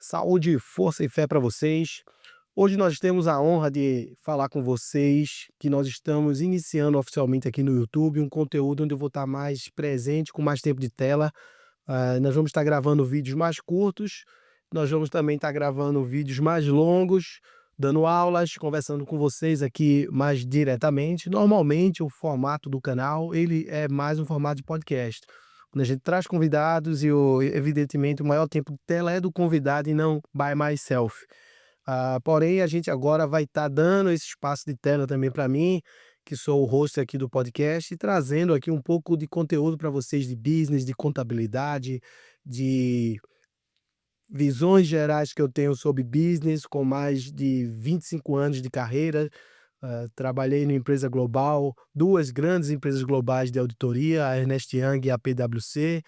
Saúde, força e fé para vocês. Hoje nós temos a honra de falar com vocês que nós estamos iniciando oficialmente aqui no YouTube um conteúdo onde eu vou estar mais presente, com mais tempo de tela. Nós vamos estar gravando vídeos mais curtos, nós vamos também estar gravando vídeos mais longos, dando aulas, conversando com vocês aqui mais diretamente. Normalmente o formato do canal ele é mais um formato de podcast, quando a gente traz convidados e evidentemente o maior tempo de tela é do convidado e não by myself. Porém a gente agora vai estar dando esse espaço de tela também para mim, que sou o host aqui do podcast, e trazendo aqui um pouco de conteúdo para vocês de business, de contabilidade, de visões gerais que eu tenho sobre business, com mais de 25 anos de carreira. Trabalhei numa empresa global, 2 grandes empresas globais de auditoria, a Ernst Young e a PwC.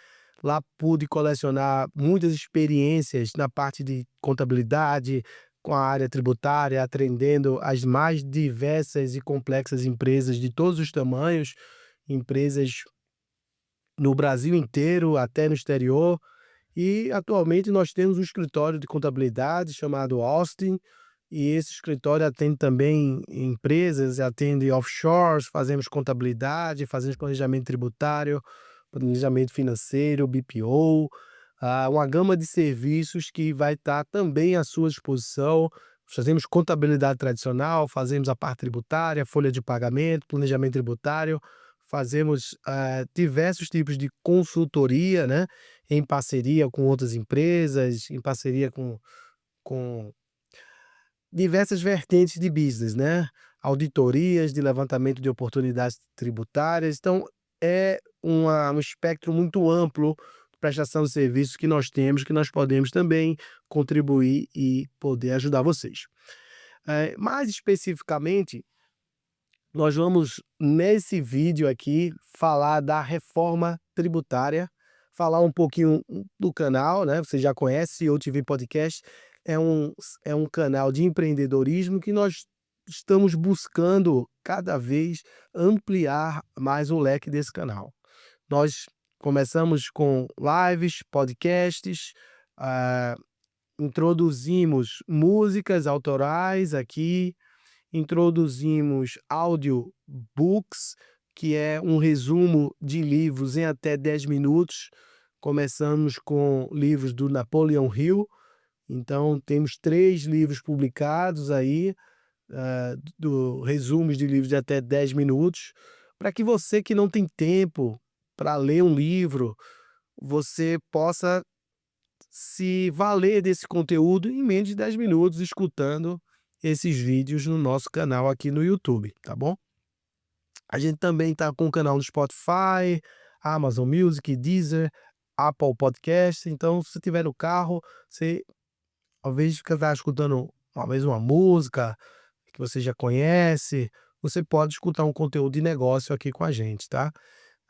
Lá pude colecionar muitas experiências na parte de contabilidade, com a área tributária, atendendo as mais diversas e complexas empresas de todos os tamanhos, empresas no Brasil inteiro, até no exterior. E atualmente nós temos um escritório de contabilidade chamado Austin, e esse escritório atende também empresas, atende offshores, fazemos contabilidade, fazemos planejamento tributário, planejamento financeiro, BPO, uma gama de serviços que vai estar também à sua disposição. Fazemos contabilidade tradicional, fazemos a parte tributária, folha de pagamento, planejamento tributário, fazemos diversos tipos de consultoria, né? Em parceria com outras empresas, em parceria com diversas vertentes de business, né? Auditorias de levantamento de oportunidades tributárias. Então, é um espectro muito amplo de prestação de serviços que nós temos, que nós podemos também contribuir e poder ajudar vocês. Mais especificamente, nós vamos, nesse vídeo aqui, falar da reforma tributária, falar um pouquinho do canal, né? Você já conhece, o TV Podcast é um canal de empreendedorismo que nós estamos buscando cada vez ampliar mais o leque desse canal. Nós começamos com lives, podcasts, ah, introduzimos músicas autorais aqui, introduzimos audiobooks, que é um resumo de livros em até 10 minutos. Começamos com livros do Napoleon Hill, então temos 3 livros publicados aí, resumos de livros de até 10 minutos, para que você que não tem tempo para ler um livro, você possa se valer desse conteúdo em menos de 10 minutos escutando esses vídeos no nosso canal aqui no YouTube, tá bom? A gente também tá com o canal no Spotify, Amazon Music, Deezer, Apple Podcast. Então, se você estiver no carro, você talvez ficar escutando talvez uma música que você já conhece, você pode escutar um conteúdo de negócio aqui com a gente, tá?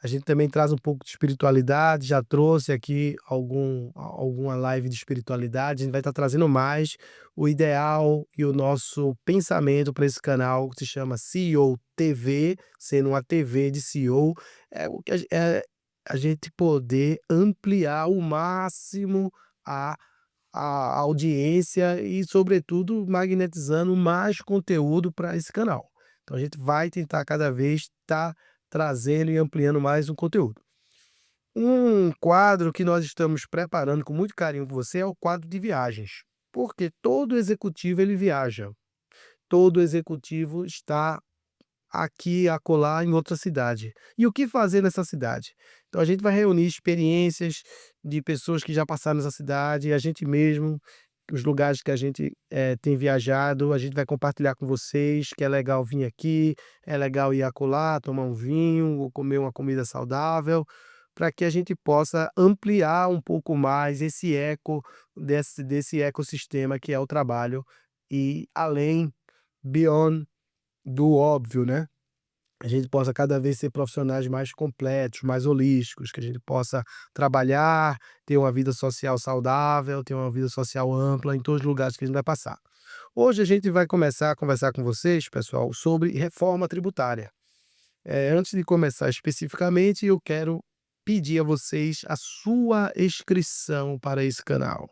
A gente também traz um pouco de espiritualidade, já trouxe aqui alguma live de espiritualidade, a gente vai estar trazendo mais. O ideal e o nosso pensamento para esse canal, que se chama CEO TV, sendo uma TV de CEO, é o que a gente poder ampliar ao máximo a a audiência e, sobretudo, magnetizando mais conteúdo para esse canal. Então a gente vai tentar cada vez estar trazendo e ampliando mais um conteúdo. Um quadro que nós estamos preparando com muito carinho com você é o quadro de viagens, porque todo executivo ele viaja, todo executivo está aqui, acolá, em outra cidade. E o que fazer nessa cidade? Então a gente vai reunir experiências de pessoas que já passaram nessa cidade, a gente mesmo, os lugares que a gente tem viajado, a gente vai compartilhar com vocês que é legal vir aqui, é legal ir acolá, tomar um vinho ou comer uma comida saudável, para que a gente possa ampliar um pouco mais esse eco desse ecossistema que é o trabalho e além, beyond do óbvio, né? A gente possa cada vez ser profissionais mais completos, mais holísticos, que a gente possa trabalhar, ter uma vida social saudável, ter uma vida social ampla em todos os lugares que a gente vai passar. Hoje a gente vai começar a conversar com vocês, pessoal, sobre reforma tributária. Antes de começar especificamente, eu quero pedir a vocês a sua inscrição para esse canal.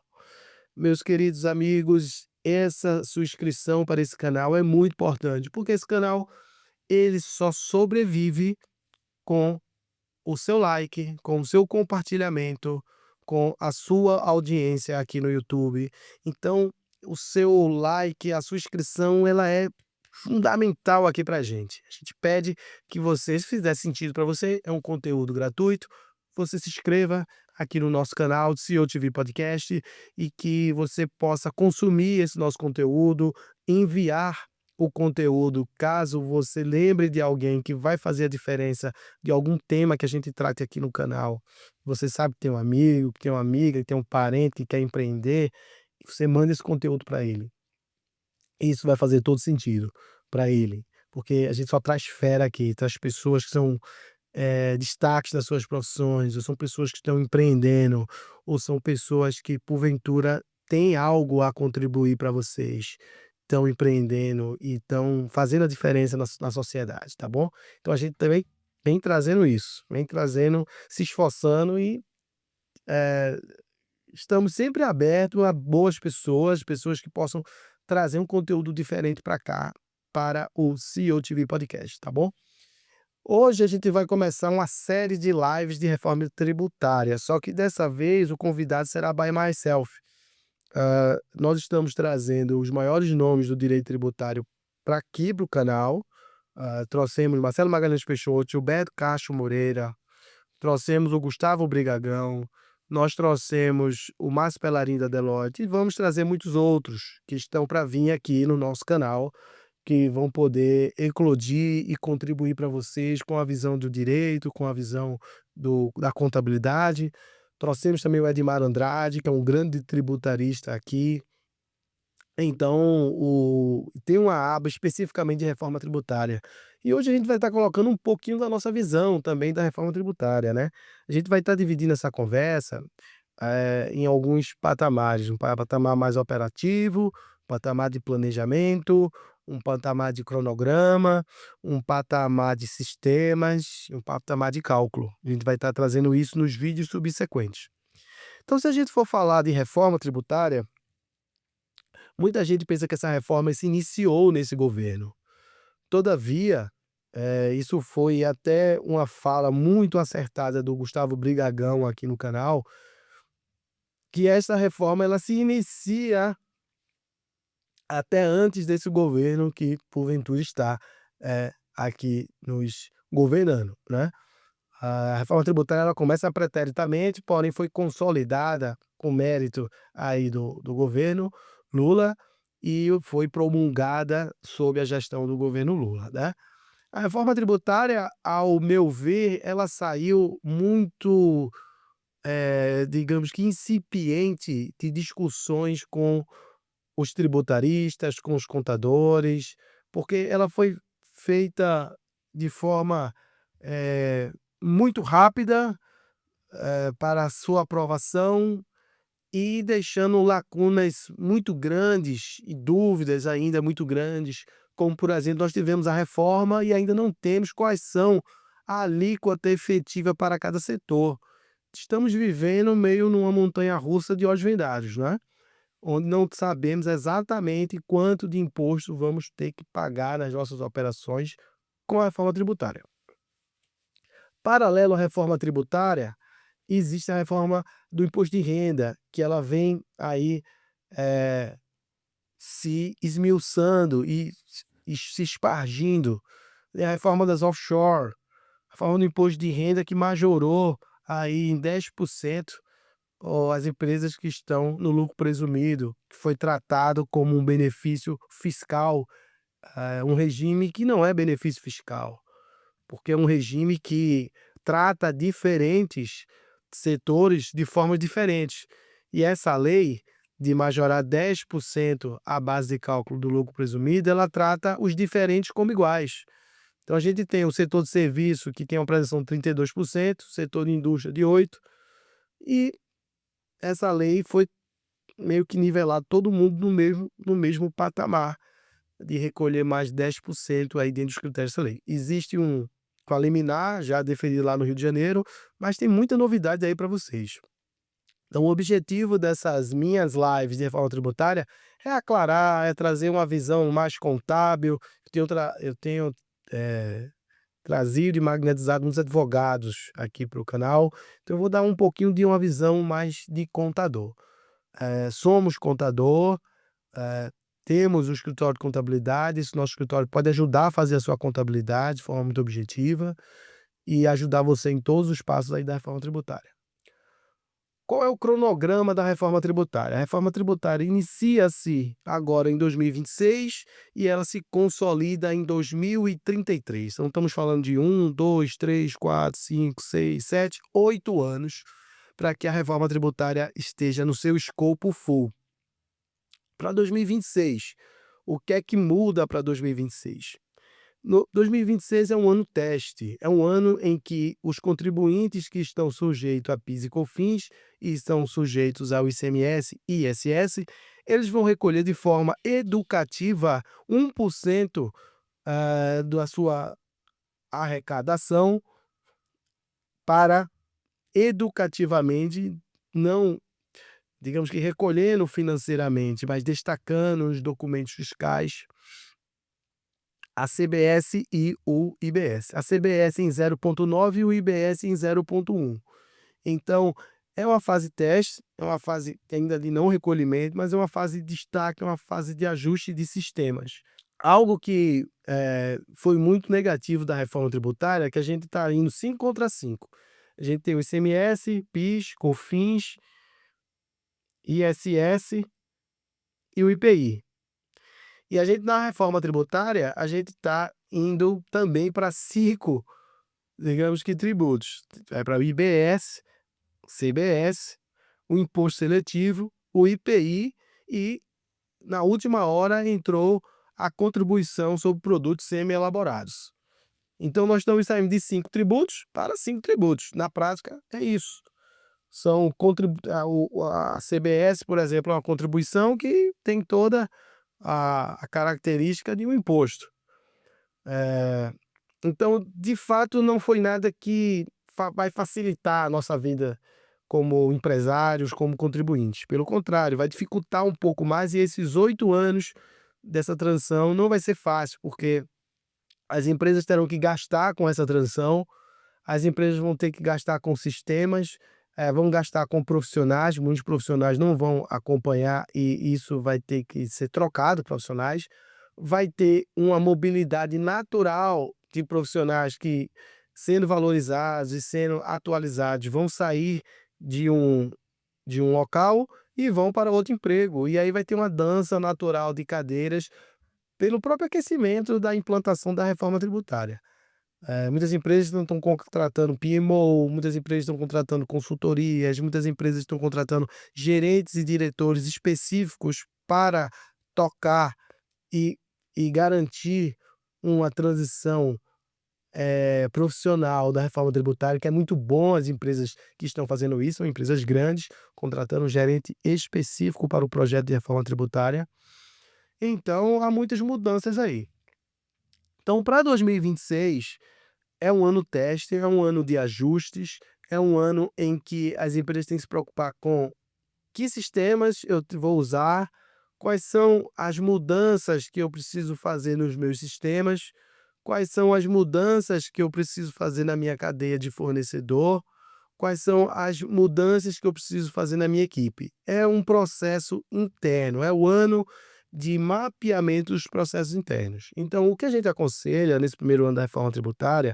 Meus queridos amigos, essa sua inscrição para esse canal é muito importante, porque esse canal ele só sobrevive com o seu like, com o seu compartilhamento, com a sua audiência aqui no YouTube. Então, o seu like, a sua inscrição, ela é fundamental aqui pra gente. A gente pede que você, se fizer sentido para você, é um conteúdo gratuito, você se inscreva aqui no nosso canal CEO TV Podcast e que você possa consumir esse nosso conteúdo, enviar o conteúdo, caso você lembre de alguém que vai fazer a diferença de algum tema que a gente trate aqui no canal. Você sabe que tem um amigo, que tem uma amiga, que tem um parente que quer empreender, e você manda esse conteúdo para ele. Isso vai fazer todo sentido para ele, porque a gente só traz fera aqui, traz pessoas que são destaques das suas profissões, ou são pessoas que estão empreendendo, ou são pessoas que porventura têm algo a contribuir para vocês, estão empreendendo e estão fazendo a diferença na sociedade, tá bom? Então a gente também vem trazendo isso, vem trazendo, se esforçando e eh, estamos sempre abertos a boas pessoas, pessoas que possam trazer um conteúdo diferente para cá, para o CEO TV Podcast, tá bom? Hoje a gente vai começar uma série de lives de reforma tributária, só que dessa vez o convidado será by myself. Nós estamos trazendo os maiores nomes do direito tributário para aqui para o canal. Trouxemos Marcelo Magalhães Peixoto, Gilberto Castro Moreira, trouxemos o Gustavo Brigagão, nós trouxemos o Márcio Pellarini da Deloitte e vamos trazer muitos outros que estão para vir aqui no nosso canal, que vão poder eclodir e contribuir para vocês com a visão do direito, com a visão da contabilidade. Trouxemos também o Edmar Andrade, que é um grande tributarista aqui. Então, tem uma aba especificamente de reforma tributária. E hoje a gente vai estar colocando um pouquinho da nossa visão também da reforma tributária, né? A gente vai estar dividindo essa conversa em alguns patamares, um patamar mais operativo, um patamar de planejamento, um patamar de cronograma, um patamar de sistemas, um patamar de cálculo. A gente vai estar trazendo isso nos vídeos subsequentes. Então, se a gente for falar de reforma tributária, muita gente pensa que essa reforma se iniciou nesse governo. Todavia, isso foi até uma fala muito acertada do Gustavo Brigagão aqui no canal, que essa reforma ela se inicia até antes desse governo que porventura está aqui nos governando, né? A reforma tributária ela começa preteritamente, porém foi consolidada com mérito aí do governo Lula e foi promulgada sob a gestão do governo Lula, né? A reforma tributária, ao meu ver, ela saiu muito, digamos que incipiente de discussões com os tributaristas, com os contadores, porque ela foi feita de forma, muito rápida, para a sua aprovação e deixando lacunas muito grandes e dúvidas ainda muito grandes, como, por exemplo, nós tivemos a reforma e ainda não temos quais são a alíquota efetiva para cada setor. Estamos vivendo meio numa montanha-russa de olhos vendados, né? Onde não sabemos exatamente quanto de imposto vamos ter que pagar nas nossas operações com a reforma tributária. Paralelo à reforma tributária, existe a reforma do imposto de renda, que ela vem aí se esmiuçando e se espargindo. Tem a reforma das offshore, a reforma do imposto de renda que majorou aí em 10% as empresas que estão no lucro presumido, que foi tratado como um benefício fiscal, um regime que não é benefício fiscal, porque é um regime que trata diferentes setores de formas diferentes. E essa lei de majorar 10% a base de cálculo do lucro presumido, ela trata os diferentes como iguais. Então a gente tem o setor de serviço, que tem uma prestação de 32%, o setor de indústria de 8%, e essa lei foi meio que nivelar todo mundo no mesmo patamar, de recolher mais 10% aí dentro dos critérios dessa lei. Existe com a liminar já definido lá no Rio de Janeiro, mas tem muita novidade aí para vocês. Então, o objetivo dessas minhas lives de reforma tributária é aclarar, é trazer uma visão mais contábil. Eu tenho trazido e magnetizado muitos advogados aqui para o canal, então eu vou dar um pouquinho de uma visão mais de contador. Somos contador, eh, temos o escritório de contabilidade, esse nosso escritório pode ajudar a fazer a sua contabilidade de forma muito objetiva e ajudar você em todos os passos aí da reforma tributária. Qual é o cronograma da reforma tributária? A reforma tributária inicia-se agora em 2026 e ela se consolida em 2033. Então, estamos falando de 1, 2, 3, 4, 5, 6, 7, 8 anos para que a reforma tributária esteja no seu escopo full. Para 2026, o que é que muda para 2026? 2026 é um ano teste, é um ano em que os contribuintes que estão sujeitos a PIS e COFINS e estão sujeitos ao ICMS e ISS, eles vão recolher de forma educativa 1% da sua arrecadação para educativamente, não, digamos que recolhendo financeiramente, mas destacando os documentos fiscais a CBS e o IBS. A CBS em 0,9 e o IBS em 0,1. Então, é uma fase teste, é uma fase ainda de não recolhimento, mas é uma fase de destaque, é uma fase de ajuste de sistemas. Algo que foi muito negativo da reforma tributária é que a gente está indo 5 contra 5. A gente tem o ICMS, PIS, COFINS, ISS e o IPI. E a gente, na reforma tributária, a gente está indo também para 5, digamos que tributos. Vai para o IBS, CBS, o imposto seletivo, o IPI e, na última hora, entrou a contribuição sobre produtos semi-elaborados. Então, nós estamos saindo de 5 tributos para 5 tributos. Na prática, é isso. A CBS, por exemplo, é uma contribuição que tem toda a característica de um imposto. Então, de fato, não foi nada que vai facilitar a nossa vida como empresários, como contribuintes. Pelo contrário, vai dificultar um pouco mais e esses 8 anos dessa transição não vai ser fácil, porque as empresas terão que gastar com essa transição, as empresas vão ter que gastar com sistemas, vão gastar com profissionais, muitos profissionais não vão acompanhar e isso vai ter que ser trocado, profissionais. Vai ter uma mobilidade natural de profissionais que, sendo valorizados e sendo atualizados, vão sair de um local e vão para outro emprego. E aí vai ter uma dança natural de cadeiras pelo próprio aquecimento da implantação da reforma tributária. Muitas empresas não estão contratando PMO, muitas empresas estão contratando consultorias, muitas empresas estão contratando gerentes e diretores específicos para tocar e garantir uma transição profissional da reforma tributária, que é muito bom as empresas que estão fazendo isso, são empresas grandes, contratando um gerente específico para o projeto de reforma tributária. Então, há muitas mudanças aí. Então, para 2026, é um ano teste, é um ano de ajustes, é um ano em que as empresas têm que se preocupar com que sistemas eu vou usar, quais são as mudanças que eu preciso fazer nos meus sistemas, quais são as mudanças que eu preciso fazer na minha cadeia de fornecedor, quais são as mudanças que eu preciso fazer na minha equipe. É um processo interno, é o ano de mapeamento dos processos internos. Então, o que a gente aconselha nesse primeiro ano da reforma tributária,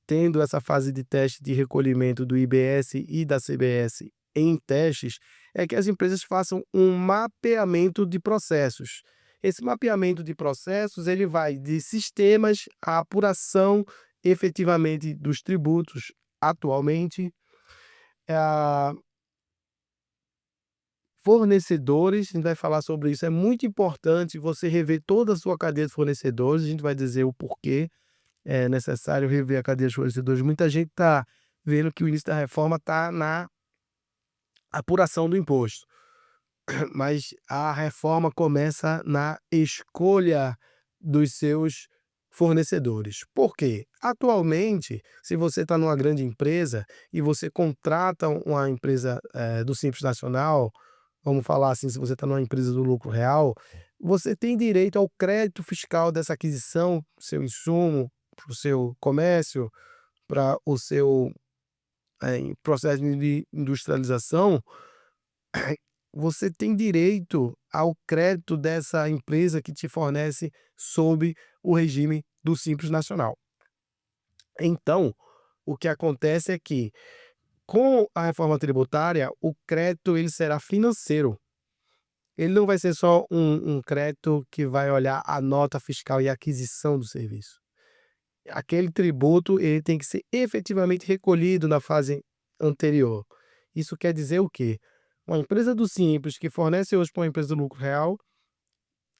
tendo essa fase de teste de recolhimento do IBS e da CBS em testes, é que as empresas façam um mapeamento de processos. Esse mapeamento de processos, ele vai de sistemas à apuração efetivamente dos tributos atualmente, a fornecedores, a gente vai falar sobre isso, é muito importante você rever toda a sua cadeia de fornecedores, a gente vai dizer o porquê é necessário rever a cadeia de fornecedores. Muita gente está vendo que o início da reforma está na apuração do imposto, mas a reforma começa na escolha dos seus fornecedores. Por quê? Atualmente, se você está numa grande empresa e você contrata uma empresa do Simples Nacional, vamos falar assim, se você está numa empresa do lucro real, você tem direito ao crédito fiscal dessa aquisição, seu insumo, para o seu comércio, para o seu processo de industrialização. Você tem direito ao crédito dessa empresa que te fornece sob o regime do Simples Nacional. Então, o que acontece é que, com a reforma tributária, o crédito ele será financeiro. Ele não vai ser só um crédito que vai olhar a nota fiscal e a aquisição do serviço. Aquele tributo ele tem que ser efetivamente recolhido na fase anterior. Isso quer dizer o quê? Uma empresa do Simples que fornece hoje para uma empresa do lucro real,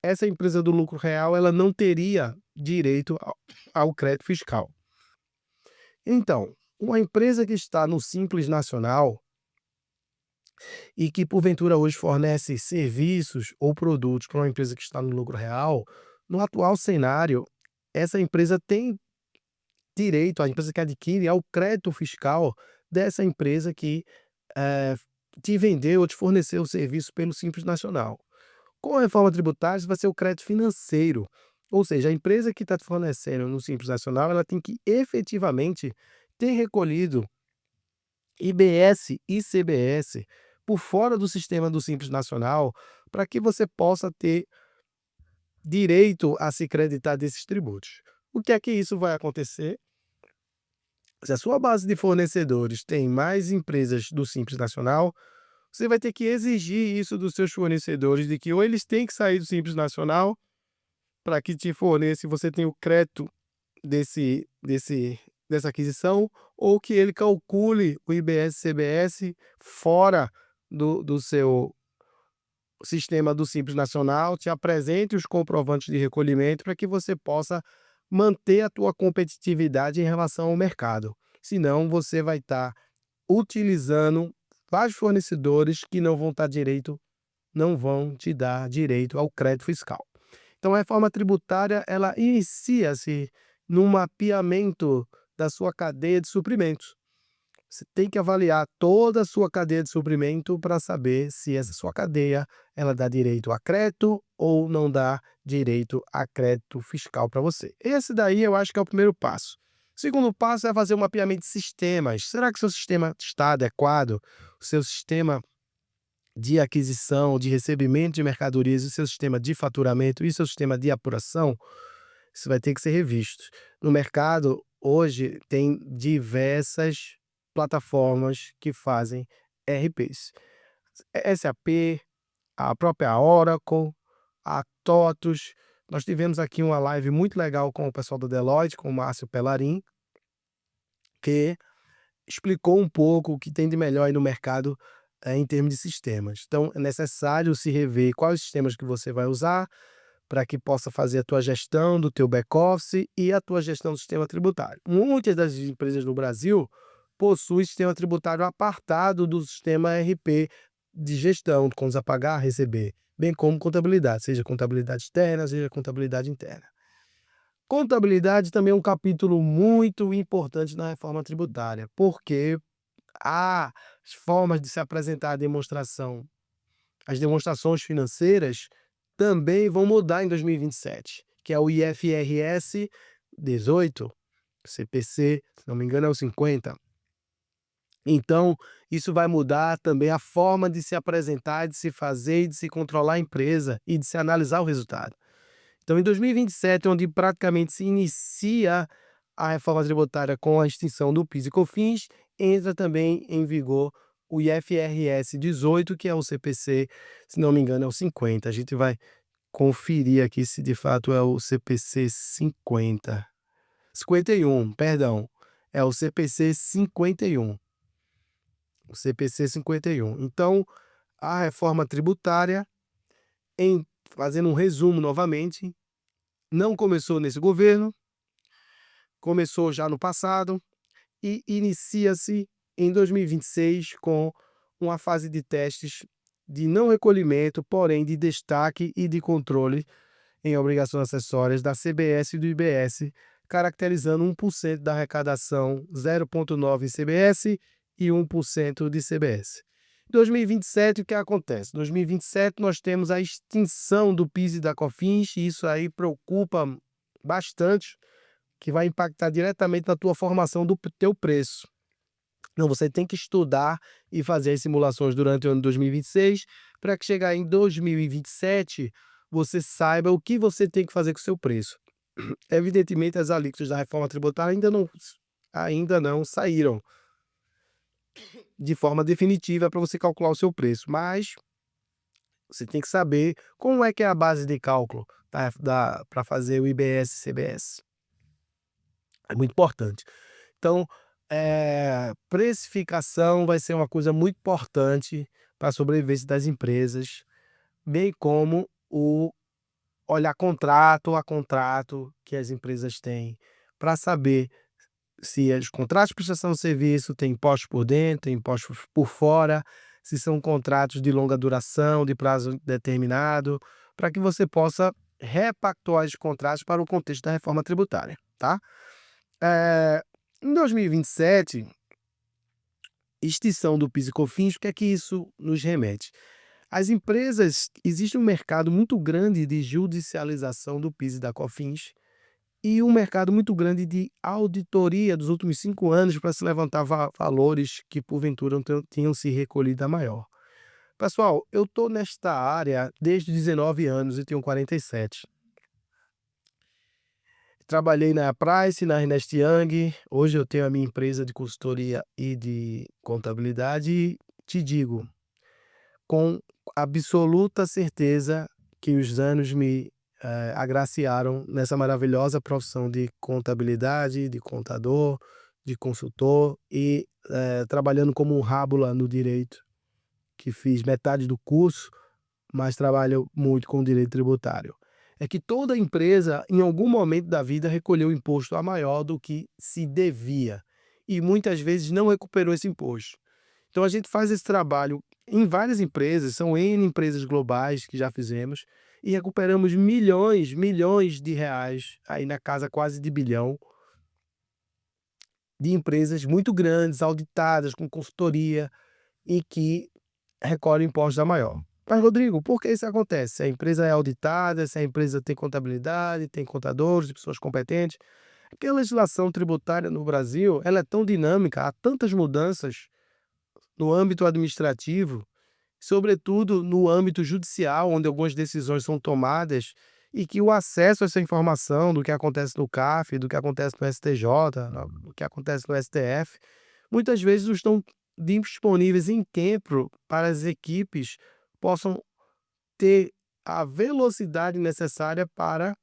essa empresa do lucro real ela não teria direito ao crédito fiscal. Então, uma empresa que está no Simples Nacional e que porventura hoje fornece serviços ou produtos para uma empresa que está no lucro real, no atual cenário, essa empresa tem direito, a empresa que adquire, ao crédito fiscal dessa empresa que eh, te vendeu ou te forneceu o serviço pelo Simples Nacional. Com a reforma tributária, isso vai ser o crédito financeiro. Ou seja, a empresa que está te fornecendo no Simples Nacional, ela tem que efetivamente ter recolhido IBS e CBS por fora do sistema do Simples Nacional para que você possa ter direito a se creditar desses tributos. O que é que isso vai acontecer? Se a sua base de fornecedores tem mais empresas do Simples Nacional, você vai ter que exigir isso dos seus fornecedores, de que ou eles têm que sair do Simples Nacional para que te forneça e você tenha o crédito dessa aquisição, ou que ele calcule o IBS-CBS fora do seu sistema do Simples Nacional, te apresente os comprovantes de recolhimento para que você possa manter a tua competitividade em relação ao mercado. Senão você vai estar utilizando vários fornecedores que não vão te dar direito ao crédito fiscal. Então a reforma tributária ela inicia-se num mapeamento da sua cadeia de suprimentos. Você tem que avaliar toda a sua cadeia de suprimento para saber se essa sua cadeia ela dá direito a crédito ou não dá direito a crédito fiscal para você. Esse daí eu acho que é o primeiro passo. O segundo passo é fazer um mapeamento de sistemas. Será que o seu sistema está adequado? O seu sistema de aquisição, de recebimento de mercadorias, o seu sistema de faturamento e o seu sistema de apuração, isso vai ter que ser revisto. No mercado, hoje, tem diversas plataformas que fazem ERPs. SAP, a própria Oracle, a TOTUS. Nós tivemos aqui uma live muito legal com o pessoal da Deloitte, com o Márcio Pellarin, que explicou um pouco o que tem de melhor aí no mercado em termos de sistemas. Então, é necessário se rever quais sistemas que você vai usar para que possa fazer a tua gestão do teu back-office e a tua gestão do sistema tributário. Muitas das empresas no Brasil possuem sistema tributário apartado do sistema ERP de gestão, de contas a pagar, receber, bem como contabilidade, seja contabilidade externa, seja contabilidade interna. Contabilidade também é um capítulo muito importante na reforma tributária, porque as formas de se apresentar a demonstração, as demonstrações financeiras também vão mudar em 2027, que é o IFRS 18, CPC, se não me engano é o 50. Então, isso vai mudar também a forma de se apresentar, de se fazer e de se controlar a empresa e de se analisar o resultado. Então, em 2027, onde praticamente se inicia a reforma tributária com a extinção do PIS e COFINS, entra também em vigor o IFRS 18, que é o CPC, se não me engano, é o 50. A gente vai conferir aqui se de fato é o CPC 50. 51, perdão. É o CPC 51. O CPC 51. Então, a reforma tributária, fazendo um resumo novamente, não começou nesse governo, começou já no passado e inicia-se em 2026 com uma fase de testes de não recolhimento, porém de destaque e de controle em obrigações acessórias da CBS e do IBS, caracterizando 1% da arrecadação, 0,9% CBS e 1% de CBS. Em 2027, o que acontece? Em 2027, nós temos a extinção do PIS e da COFINS, e isso aí preocupa bastante, que vai impactar diretamente na tua formação do teu preço. Então, você tem que estudar e fazer as simulações durante o ano de 2026, para que chegar em 2027, você saiba o que você tem que fazer com o seu preço. Evidentemente, as alíquotas da reforma tributária ainda não saíram de forma definitiva para você calcular o seu preço, mas você tem que saber como é que é a base de cálculo para fazer o IBS-CBS. É muito importante. Então, precificação vai ser uma coisa muito importante para a sobrevivência das empresas, bem como o olhar contrato a contrato que as empresas têm, para saber se os contratos de prestação de serviço têm impostos por dentro, têm impostos por fora, se são contratos de longa duração, de prazo determinado, para que você possa repactuar os contratos para o contexto da reforma tributária, tá? Em 2027, extinção do PIS e COFINS, o que é que isso nos remete? As empresas, existe um mercado muito grande de judicialização do PIS e da COFINS, e um mercado muito grande de auditoria dos últimos 5 anos para se levantar valores que porventura não tinham se recolhido a maior. Pessoal, eu estou nesta área desde 19 anos e tenho 47. Trabalhei na Price, na Ernst Young, hoje eu tenho a minha empresa de consultoria e de contabilidade e te digo, com absoluta certeza, que os anos me agraciaram nessa maravilhosa profissão de contabilidade, de contador, de consultor e trabalhando como um rábula no direito, que fiz metade do curso, mas trabalho muito com o direito tributário. É que toda empresa, em algum momento da vida, recolheu imposto a maior do que se devia e muitas vezes não recuperou esse imposto. Então a gente faz esse trabalho em várias empresas, são N empresas globais que já fizemos, e recuperamos milhões de reais, aí na casa quase de bilhão, de empresas muito grandes, auditadas, com consultoria, e que recolhem impostos a maior. Mas, Rodrigo, por que isso acontece? Se a empresa é auditada, se a empresa tem contabilidade, tem contadores, pessoas competentes. Porque a legislação tributária no Brasil, ela é tão dinâmica, há tantas mudanças no âmbito administrativo, sobretudo no âmbito judicial, onde algumas decisões são tomadas, e que o acesso a essa informação do que acontece no CAF, do que acontece no STJ, do que acontece no STF, muitas vezes não estão disponíveis em tempo para as equipes possam ter a velocidade necessária para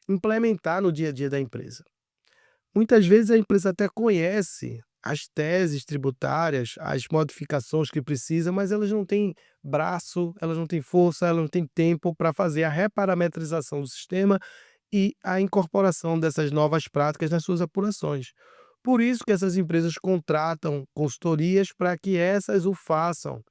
implementar no dia a dia da empresa. Muitas vezes a empresa até conhece as teses tributárias, as modificações que precisa, mas elas não têm braço, elas não têm força, elas não têm tempo para fazer a reparametrização do sistema e a incorporação dessas novas práticas nas suas apurações. Por isso que essas empresas contratam consultorias para que essas o façam,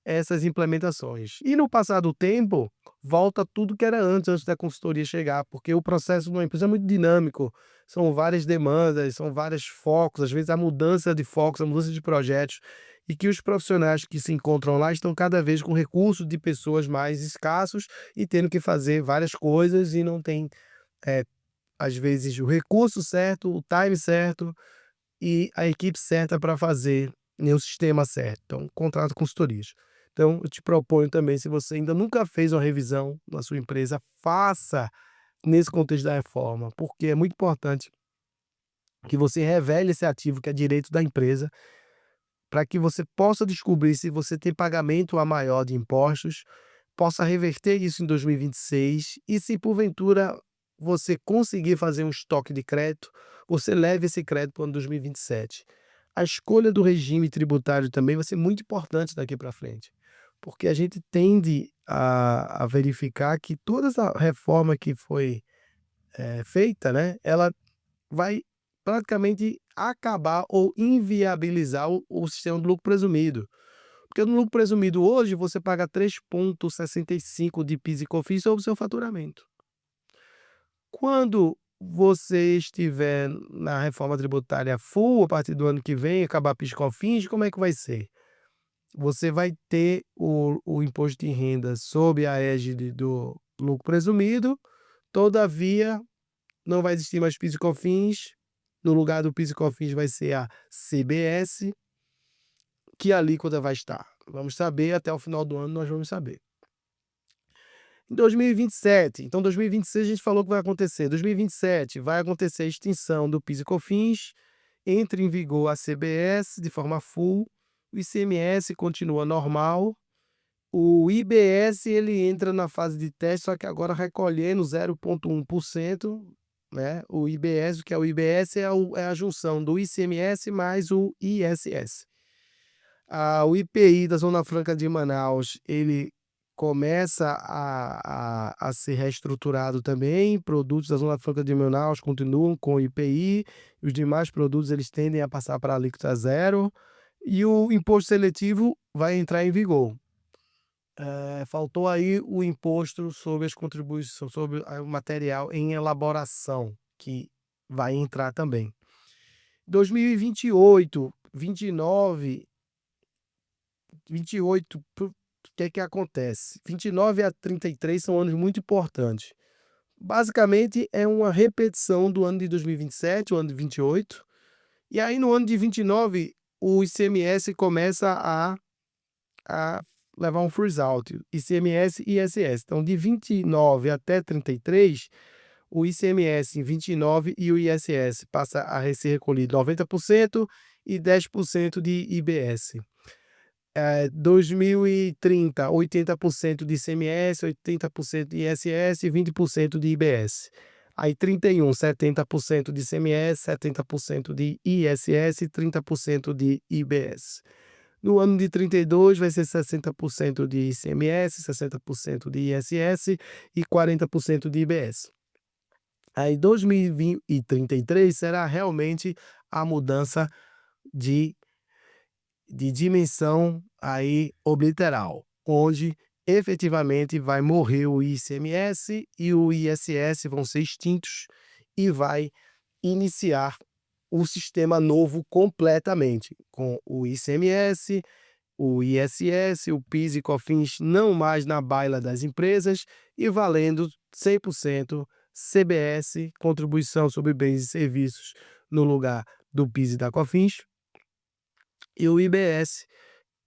essas implementações. E no passar do tempo, volta tudo que era antes da consultoria chegar, porque o processo de uma empresa é muito dinâmico, são várias demandas, são vários focos, às vezes a mudança de focos, a mudança de projetos, e que os profissionais que se encontram lá estão cada vez com recursos de pessoas mais escassos e tendo que fazer várias coisas e não tem, às vezes, o recurso certo, o time certo e a equipe certa para fazer, nem o sistema certo. Então, contrato consultorias. Então, eu te proponho também, se você ainda nunca fez uma revisão na sua empresa, faça nesse contexto da reforma, porque é muito importante que você revele esse ativo que é direito da empresa, para que você possa descobrir se você tem pagamento a maior de impostos, possa reverter isso em 2026 e se porventura você conseguir fazer um estoque de crédito, você leve esse crédito para o ano 2027. A escolha do regime tributário também vai ser muito importante daqui para frente, porque a gente tende a verificar que toda essa reforma que foi feita, né, ela vai praticamente acabar ou inviabilizar o sistema do lucro presumido. Porque no lucro presumido hoje você paga 3,65 de PIS e COFINS sobre o seu faturamento. Quando você estiver na reforma tributária full, a partir do ano que vem, acabar PIS e COFINS, como é que vai ser? Você vai ter o imposto de renda sob a égide do lucro presumido, todavia não vai existir mais PIS e COFINS, no lugar do PIS e COFINS vai ser a CBS, que a alíquota vai estar. Vamos saber, até o final do ano nós vamos saber. Em 2027, então 2026 a gente falou que vai acontecer. 2027 vai acontecer a extinção do PIS e COFINS, entra em vigor a CBS de forma full, o ICMS continua normal, o IBS ele entra na fase de teste, só que agora recolhendo 0,1%, né? O IBS, o que é o IBS é a junção do ICMS mais o ISS. O IPI da Zona Franca de Manaus, ele começa a ser reestruturado também. Produtos da Zona Franca de Manaus continuam com o IPI, os demais produtos eles tendem a passar para a alíquota zero, e o imposto seletivo vai entrar em vigor. Faltou aí o imposto sobre as contribuições, sobre o material em elaboração, que vai entrar também. 2028, 29, 28, o que acontece? 29 a 33 são anos muito importantes. Basicamente, é uma repetição do ano de 2027, o ano de 28, e aí no ano de 29, o ICMS começa a levar um freeze out, ICMS e ISS. Então, de 29 até 33, o ICMS em 29 e o ISS passa a ser recolhido 90% e 10% de IBS. 2030, 80% de ICMS, 80% de ISS e 20% de IBS. Aí 31, 70% de ICMS, 70% de ISS e 30% de IBS. No ano de 32 vai ser 60% de ICMS, 60% de ISS e 40% de IBS. Aí 2033 será realmente a mudança de dimensão aí obliteral, onde efetivamente vai morrer o ICMS e o ISS vão ser extintos e vai iniciar o sistema novo completamente, com o ICMS, o ISS, o PIS e COFINS não mais na baila das empresas e valendo 100% CBS, contribuição sobre bens e serviços, no lugar do PIS e da COFINS, e o IBS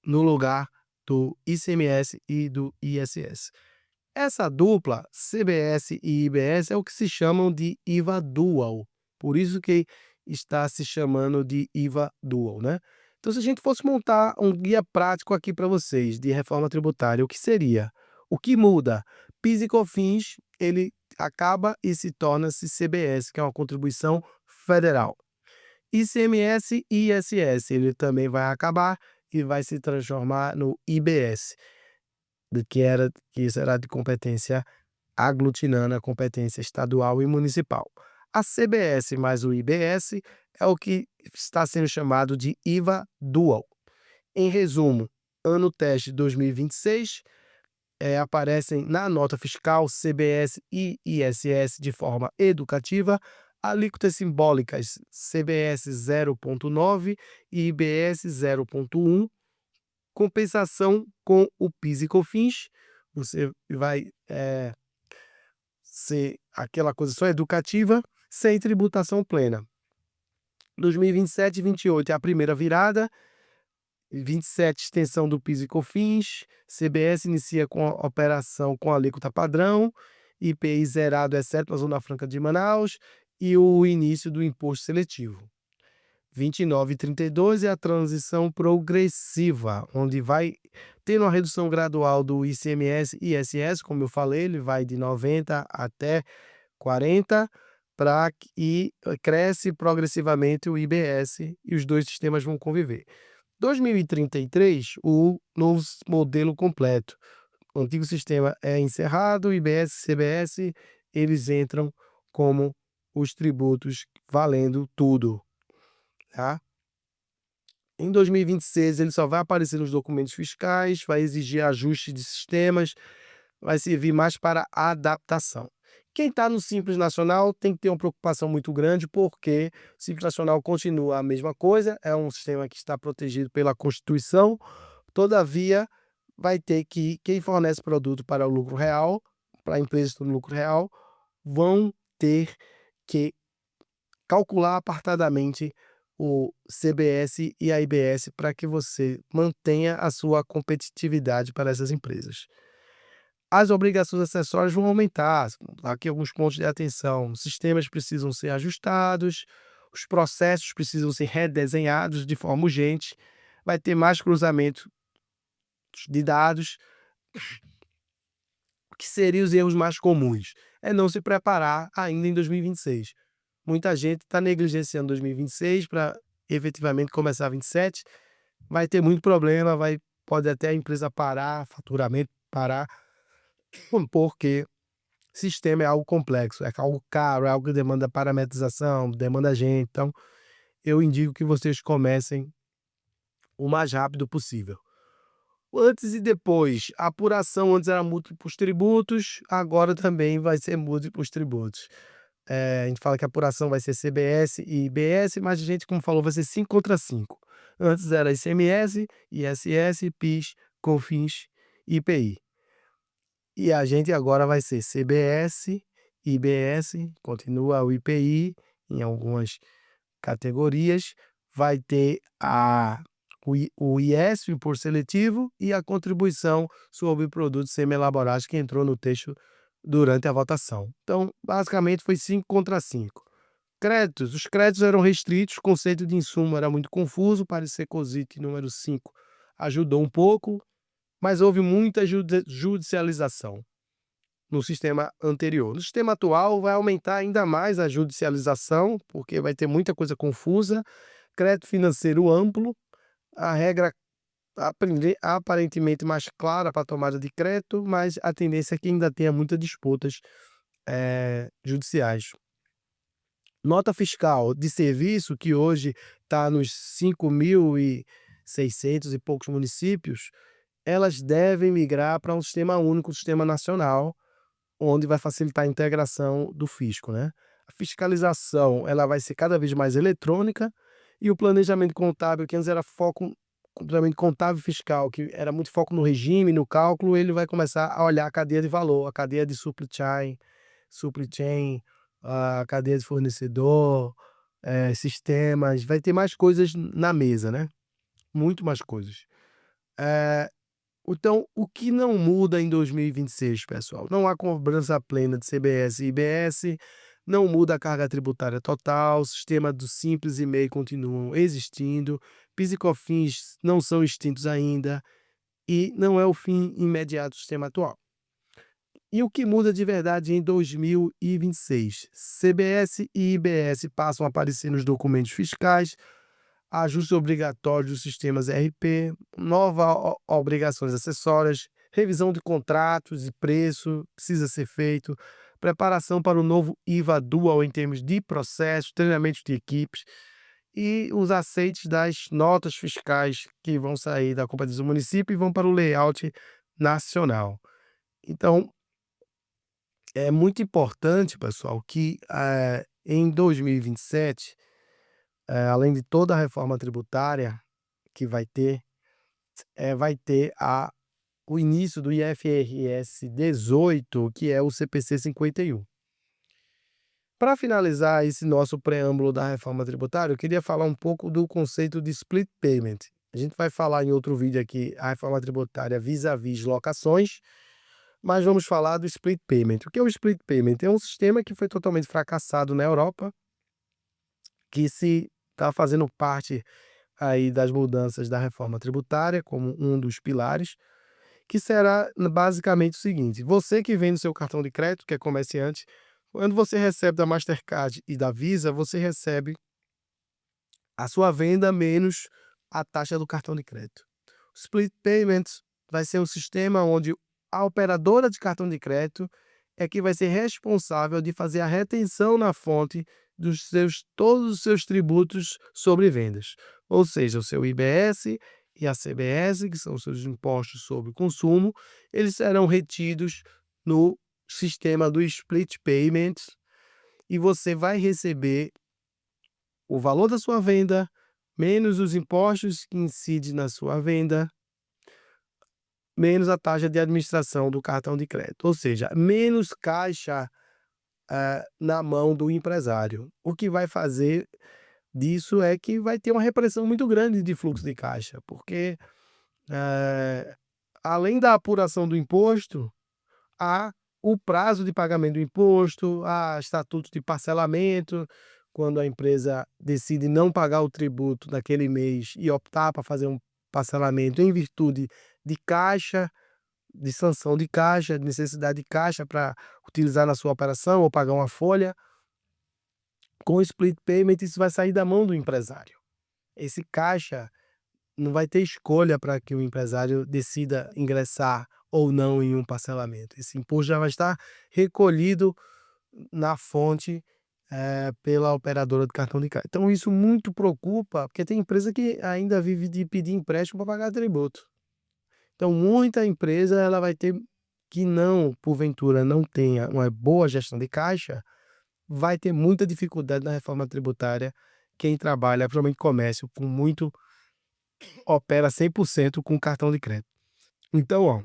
no lugar do ICMS e do ISS. Essa dupla, CBS e IBS, é o que se chamam de IVA Dual, por isso que está se chamando de IVA Dual, né? Então, se a gente fosse montar um guia prático aqui para vocês de reforma tributária, o que seria? O que muda? PIS e COFINS, ele acaba e se torna-se CBS, que é uma contribuição federal. ICMS e ISS, ele também vai acabar e vai se transformar no IBS, que será de competência aglutinando a competência estadual e municipal. A CBS mais o IBS é o que está sendo chamado de IVA Dual. Em resumo, ano teste 2026, aparecem na nota fiscal CBS e ISS de forma educativa, alíquotas simbólicas CBS 0,9 e IBS 0,1, compensação com o PIS e COFINS, você vai ser aquela coisa só educativa, sem tributação plena. 2027 e 28 é a primeira virada, 27 extensão do PIS e COFINS, CBS inicia com a operação com a alíquota padrão, IPI zerado exceto na Zona Franca de Manaus e o início do imposto seletivo. 29 e 32 é a transição progressiva, onde vai ter uma redução gradual do ICMS e ISS, como eu falei, ele vai de 90 até 40, e cresce progressivamente o IBS e os dois sistemas vão conviver. 2033, o novo modelo completo. O antigo sistema é encerrado, IBS e CBS, eles entram como os tributos valendo tudo, tá? Em 2026 ele só vai aparecer nos documentos fiscais, vai exigir ajuste de sistemas, vai servir mais para adaptação. Quem está no Simples Nacional tem que ter uma preocupação muito grande, porque o Simples Nacional continua a mesma coisa, é um sistema que está protegido pela Constituição, todavia vai ter que quem fornece produto para o lucro real, para empresas do lucro real, vão ter que calcular apartadamente o CBS e a IBS para que você mantenha a sua competitividade para essas empresas. As obrigações acessórias vão aumentar, aqui alguns pontos de atenção: os sistemas precisam ser ajustados, os processos precisam ser redesenhados de forma urgente, vai ter mais cruzamento de dados. O que seriam os erros mais comuns? É não se preparar ainda em 2026. Muita gente está negligenciando 2026 para efetivamente começar 27, vai ter muito problema, pode até a empresa parar, faturamento parar, porque sistema é algo complexo, é algo caro, é algo que demanda parametrização, demanda gente. Então, eu indico que vocês comecem o mais rápido possível. Antes e depois, a apuração antes era múltiplos tributos, agora também vai ser múltiplos tributos. A gente fala que a apuração vai ser CBS e IBS, mas a gente, como falou, vai ser 5 contra 5. Antes era ICMS, ISS, PIS, COFINS e IPI. E a gente agora vai ser CBS, IBS, continua o IPI em algumas categorias, vai ter o IS, o imposto seletivo, e a contribuição sobre produtos semi-elaborados que entrou no texto durante a votação. Então, basicamente foi 5 contra 5. Créditos. Os créditos eram restritos, o conceito de insumo era muito confuso, parecer COSIT número 5 ajudou um pouco, mas houve muita judicialização no sistema anterior. No sistema atual vai aumentar ainda mais a judicialização, porque vai ter muita coisa confusa. Crédito financeiro amplo, a regra aparentemente mais clara para a tomada de crédito, mas a tendência é que ainda tenha muitas disputas judiciais. Nota fiscal de serviço, que hoje está nos 5.600 e poucos municípios, elas devem migrar para um sistema único, sistema nacional, onde vai facilitar a integração do fisco, né? A fiscalização ela vai ser cada vez mais eletrônica, e o planejamento contábil, que antes era foco planejamento contábil fiscal, que era muito foco no regime, no cálculo, ele vai começar a olhar a cadeia de valor, a cadeia de supply chain, a cadeia de fornecedor, sistemas, vai ter mais coisas na mesa, né? Muito mais coisas. Então, o que não muda em 2026, pessoal? Não há cobrança plena de CBS e IBS, não muda a carga tributária total, o sistema do Simples e MEI continuam existindo, PIS e COFINS não são extintos ainda, e não é o fim imediato do sistema atual. E o que muda de verdade em 2026? CBS e IBS passam a aparecer nos documentos fiscais, ajuste obrigatório dos sistemas ERP, novas obrigações acessórias, revisão de contratos e preço precisa ser feito, preparação para o novo IVA Dual em termos de processo, treinamento de equipes e os aceites das notas fiscais que vão sair da competência do município e vão para o layout nacional. Então, é muito importante, pessoal, que em 2027, além de toda a reforma tributária que vai ter o início do IFRS 18, que é o CPC 51. Para finalizar esse nosso preâmbulo da reforma tributária, eu queria falar um pouco do conceito de split payment. A gente vai falar em outro vídeo aqui a reforma tributária vis-à-vis locações, mas vamos falar do split payment. O que é o split payment? É um sistema que foi totalmente fracassado na Europa, que se está fazendo parte aí das mudanças da reforma tributária como um dos pilares, que será basicamente o seguinte: você que vende seu cartão de crédito, que é comerciante, quando você recebe da Mastercard e da Visa, você recebe a sua venda menos a taxa do cartão de crédito. O Split Payment vai ser um sistema onde a operadora de cartão de crédito é que vai ser responsável de fazer a retenção na fonte todos os seus tributos sobre vendas. ou seja, o seu IBS e a CBS, que são os seus impostos sobre consumo, eles serão retidos no sistema do split payment e você vai receber o valor da sua venda, menos os impostos que incidem na sua venda, menos a taxa de administração do cartão de crédito, ou seja, menos caixa na mão do empresário. O que vai fazer disso é que vai ter uma repressão muito grande de fluxo de caixa, porque além da apuração do imposto, há o prazo de pagamento do imposto, há estatuto de parcelamento, quando a empresa decide não pagar o tributo naquele mês e optar para fazer um parcelamento em virtude de caixa, de sanção de caixa, de necessidade de caixa para utilizar na sua operação ou pagar uma folha. Com o split payment, isso vai sair da mão do empresário. Esse caixa não vai ter escolha para que o empresário decida ingressar ou não em um parcelamento. Esse imposto já vai estar recolhido na fonte pela operadora do cartão de crédito. Então isso muito preocupa, porque tem empresa que ainda vive de pedir empréstimo para pagar tributo. Então muita empresa ela vai ter que não, porventura, não tenha uma boa gestão de caixa, vai ter muita dificuldade na reforma tributária. Quem trabalha, principalmente comércio, com muito opera 100% com cartão de crédito. Então, ó,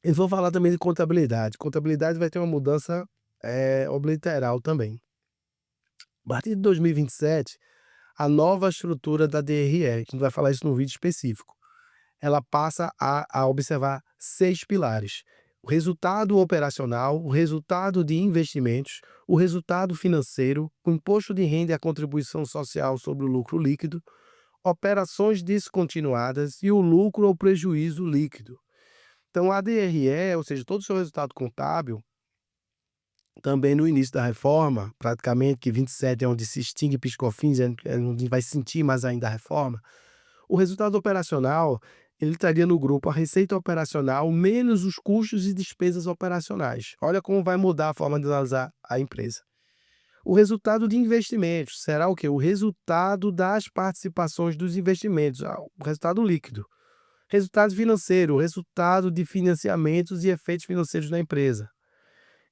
eu vou falar também de contabilidade. Contabilidade vai ter uma mudança obliteral também. A partir de 2027, a nova estrutura da DRE, a gente vai falar isso num vídeo específico, ela passa a observar 6 pilares: o resultado operacional, o resultado de investimentos, o resultado financeiro, o imposto de renda e a contribuição social sobre o lucro líquido, operações descontinuadas e o lucro ou prejuízo líquido. Então, a DRE, ou seja, todo o seu resultado contábil, também no início da reforma, praticamente, que 27 é onde se extingue PIS/COFINS, é onde vai sentir mais ainda a reforma, o resultado operacional, ele estaria no grupo a receita operacional menos os custos e despesas operacionais. Olha como vai mudar a forma de analisar a empresa. O resultado de investimentos será o quê? O resultado das participações dos investimentos, o resultado líquido. Resultado financeiro, o resultado de financiamentos e efeitos financeiros da empresa.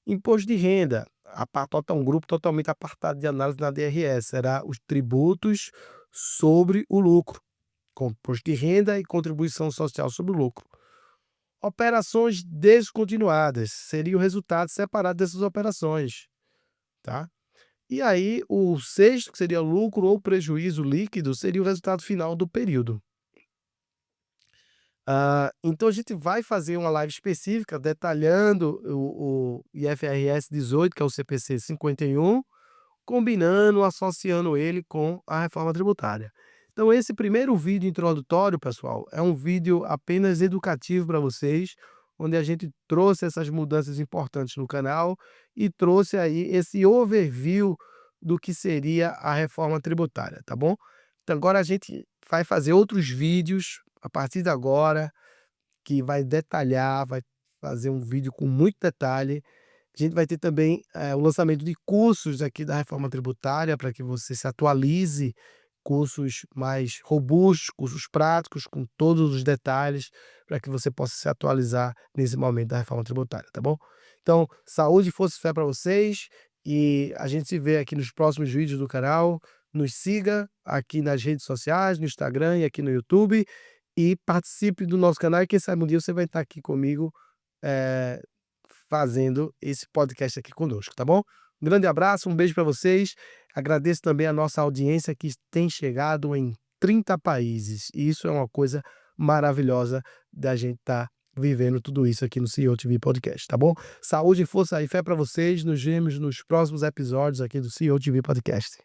Imposto de renda, um grupo totalmente apartado de análise na DRE, será os tributos sobre o lucro, com imposto de renda e contribuição social sobre o lucro. Operações descontinuadas, seria o resultado separado dessas operações, tá? E aí, o sexto, que seria lucro ou prejuízo líquido, seria o resultado final do período. Então a gente vai fazer uma live específica detalhando o IFRS 18, que é o CPC 51, combinando, associando ele com a reforma tributária. Então esse primeiro vídeo introdutório, pessoal, é um vídeo apenas educativo para vocês, onde a gente trouxe essas mudanças importantes no canal e trouxe aí esse overview do que seria a reforma tributária, tá bom? Então agora a gente vai fazer outros vídeos a partir de agora, que vai detalhar, vai fazer um vídeo com muito detalhe. A gente vai ter também o lançamento de cursos aqui da reforma tributária para que você se atualize, cursos mais robustos, cursos práticos, com todos os detalhes, para que você possa se atualizar nesse momento da reforma tributária, tá bom? Então, saúde e força e fé para vocês, e a gente se vê aqui nos próximos vídeos do canal. Nos siga aqui nas redes sociais, no Instagram e aqui no YouTube, e participe do nosso canal, e quem sabe um dia você vai estar aqui comigo, fazendo esse podcast aqui conosco, tá bom? Um grande abraço, um beijo para vocês. Agradeço também a nossa audiência que tem chegado em 30 países. E isso é uma coisa maravilhosa da gente estar vivendo tudo isso aqui no CEO TV Podcast, tá bom? Saúde, força e fé para vocês. Nos vemos nos próximos episódios aqui do CEO TV Podcast.